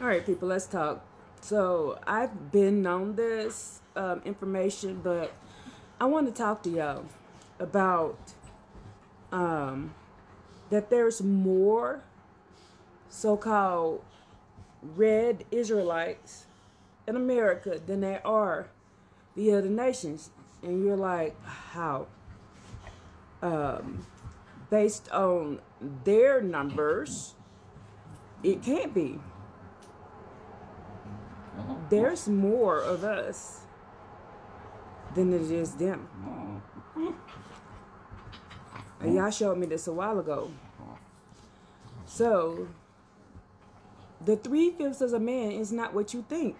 All right, people, let's talk. So I've been on this information, but I want to talk to y'all about that there's more so-called red Israelites in America than there are the other nations. And you're like, how? Based on their numbers, it can't be. There's more of us than it is them. And y'all showed me this a while ago. So, the 3/5 of a man is not what you think.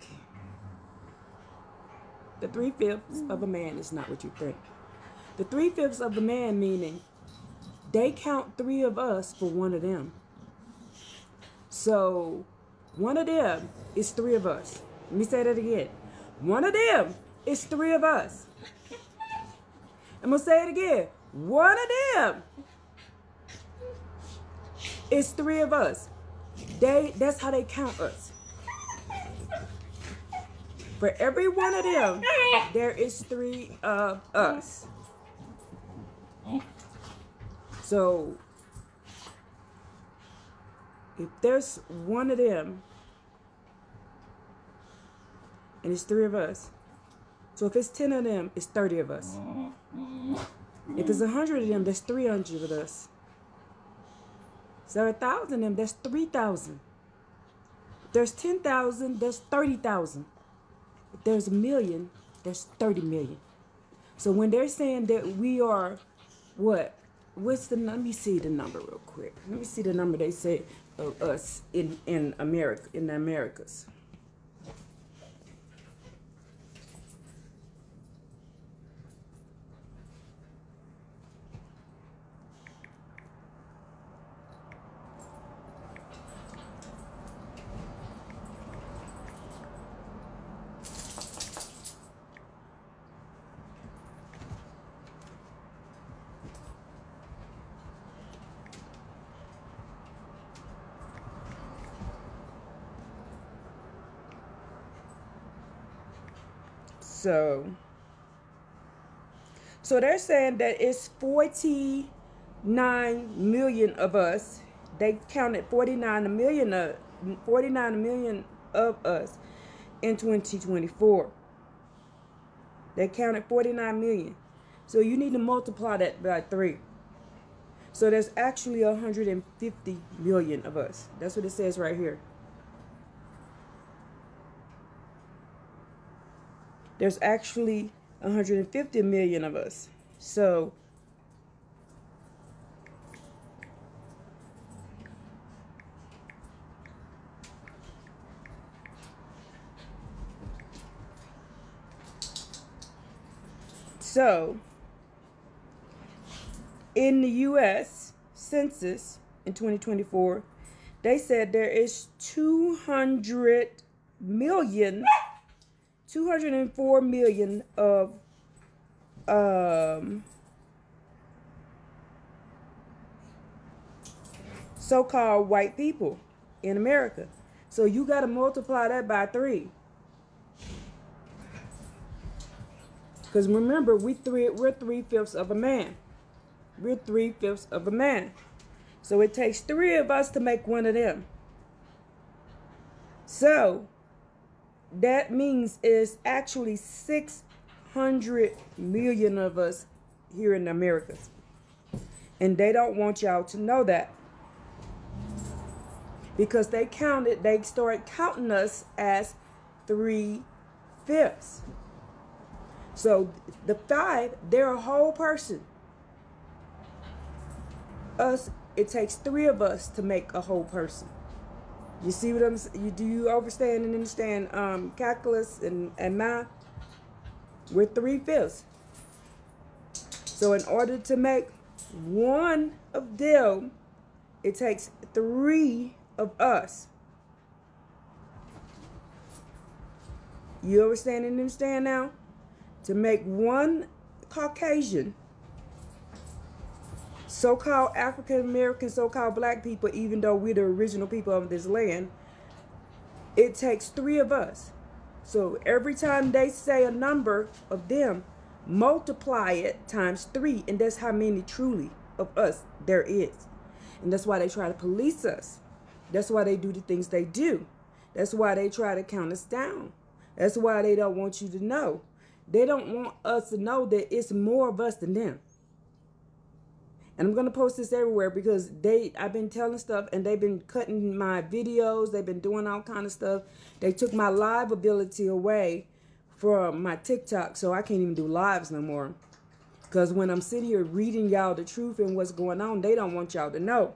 The 3/5 of a man is not what you think. The 3/5 of a man meaning they count three of us for one of them. So, one of them is three of us. Let me say that again. One of them is three of us. I'm going to say it again. One of them is three of us. That's how they count us. For every one of them, there is three of us. So, if there's one of them, and it's three of us, so if it's 10 of them, it's 30 of us. If it's 100 of them, there's 300 of us. So 1,000 of them, that's 3,000. If there's 10,000, there's 30,000. If there's a million, there's 30 million. So when they're saying that we are what? Let me see the number real quick. Let me see the number they say of us in America, in the Americas. So they're saying that it's 49 million of us. They counted 49 million of us in 2024. They counted 49 million. So you need to multiply that by 3. So there's actually 150 million of us. That's what it says right here. There's actually 150 million of us. So in the U.S. Census in 2024, they said there is 204 million of so-called white people in America. So you got to multiply that by 3. Because remember, we're 3/5 of a man. We're 3/5 of a man. So it takes 3 of us to make one of them. So that means it's actually 600 million of us here in the Americas. And they don't want y'all to know that. Because they started counting us as 3/5. So the 5, they're a whole person. It takes 3 of us to make a whole person. You see what do you understand and understand calculus and math? We're 3/5. So in order to make one of them, it takes 3 of us. You understand and understand now? To make one Caucasian, so-called African American, so-called black people, even though we're the original people of this land, It takes 3 of us. So every time they say a number of them, multiply it times 3, and that's how many truly of us there is. And that's why they try to police us. That's why they do the things they do. That's why they try to count us down. That's why they don't want you to know. They don't want us to know that it's more of us than them. And I'm going to post this everywhere because I've been telling stuff and they've been cutting my videos. They've been doing all kind of stuff. They took my live ability away from my TikTok, so I can't even do lives no more. Because when I'm sitting here reading y'all the truth and what's going on, they don't want y'all to know.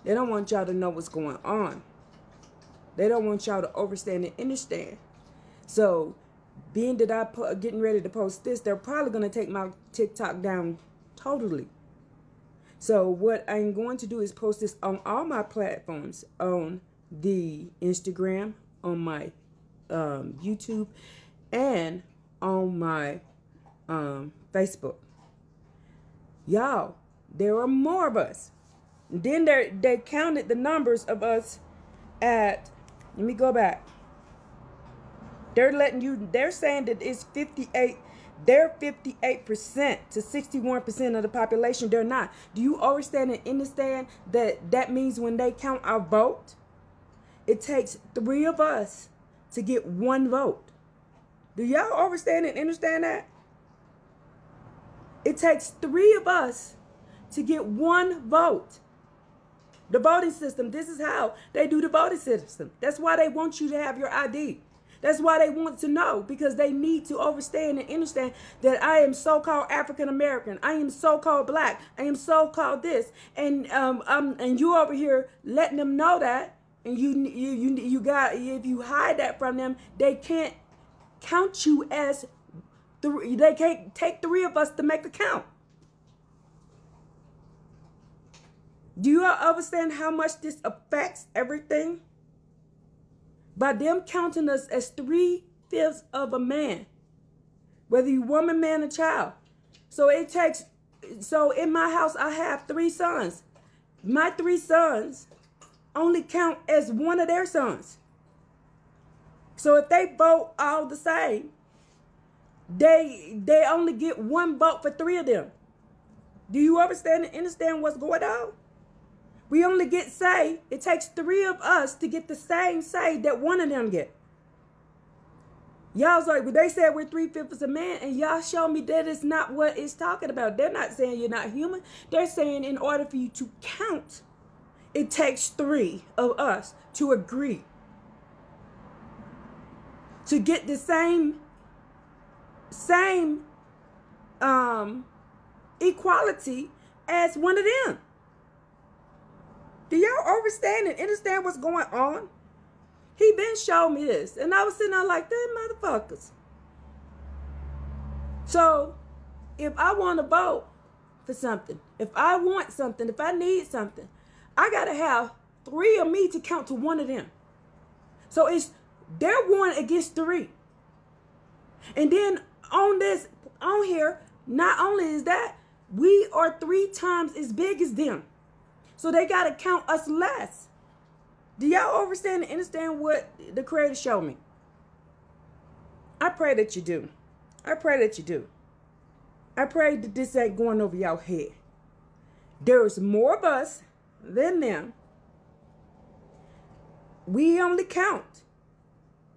They don't want y'all to know what's going on. They don't want y'all to understand and understand. So, being that I'm getting ready to post this, they're probably going to take my TikTok down totally. So, what I'm going to do is post this on all my platforms, on the Instagram, on my YouTube, and on my Facebook. Y'all, there are more of us. Then they counted the numbers of us at, let me go back. They're saying that it's 58, they're 58% to 61% of the population. They're not. Do you understand and understand that means when they count our vote, it takes 3 of us to get 1 vote. Do y'all understand and understand that? It takes 3 of us to get 1 vote. The voting system, this is how they do the voting system. That's why they want you to have your ID. That's why they want to know, because they need to understand and understand that I am so-called African American. I am so-called black. I am so-called this. And you over here letting them know that, and you got, if you hide that from them, they can't count you as 3. They can't take 3 of us to make a count. Do you understand how much this affects everything? By them counting us as 3/5 of a man, whether you woman, man, or child. So in my house, I have 3 sons. My 3 sons only count as one of their sons. So if they vote all the same, they only get 1 vote for 3 of them. Do you understand what's going on? We only get say, it takes 3 of us to get the same say that one of them get. Y'all's like, well, they said we're 3/5 a man, and y'all show me that is not what it's talking about. They're not saying you're not human. They're saying in order for you to count, it takes 3 of us to agree to get the same equality as one of them. Do y'all understand and understand what's going on? He been showing me this, and I was sitting there like, them motherfuckers. So, if I want to vote for something, if I want something, if I need something, I got to have 3 of me to count to one of them. So, they're 1 against 3. And then on here, not only is that, we are 3 times as big as them. So they got to count us less. Do y'all understand and understand what the Creator showed me? I pray that you do. I pray that you do. I pray that this ain't going over your head. There's more of us than them. We only count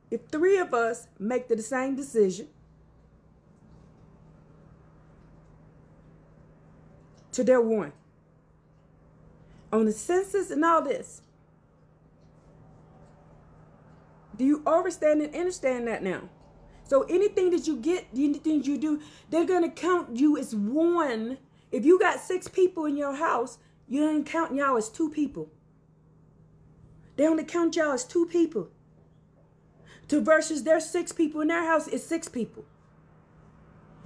if 3 of us make the same decision to their 1. On the census and all this. Do you understand and understand that now? So anything that you get, anything you do, they're going to count you as 1. If you got 6 people in your house, you don't count y'all as 2 people. They only count y'all as 2 people. To versus their 6 people in their house is 6 people.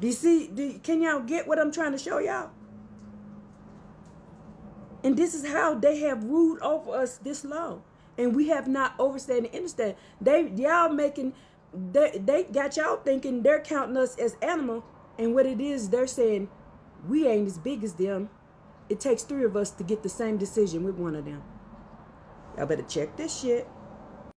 Do you see? Can y'all get what I'm trying to show y'all? And this is how they have ruled over us this long. And we have not understand and understand. They got y'all thinking they're counting us as animal. And what it is, they're saying we ain't as big as them. It takes 3 of us to get the same decision with one of them. Y'all better check this shit.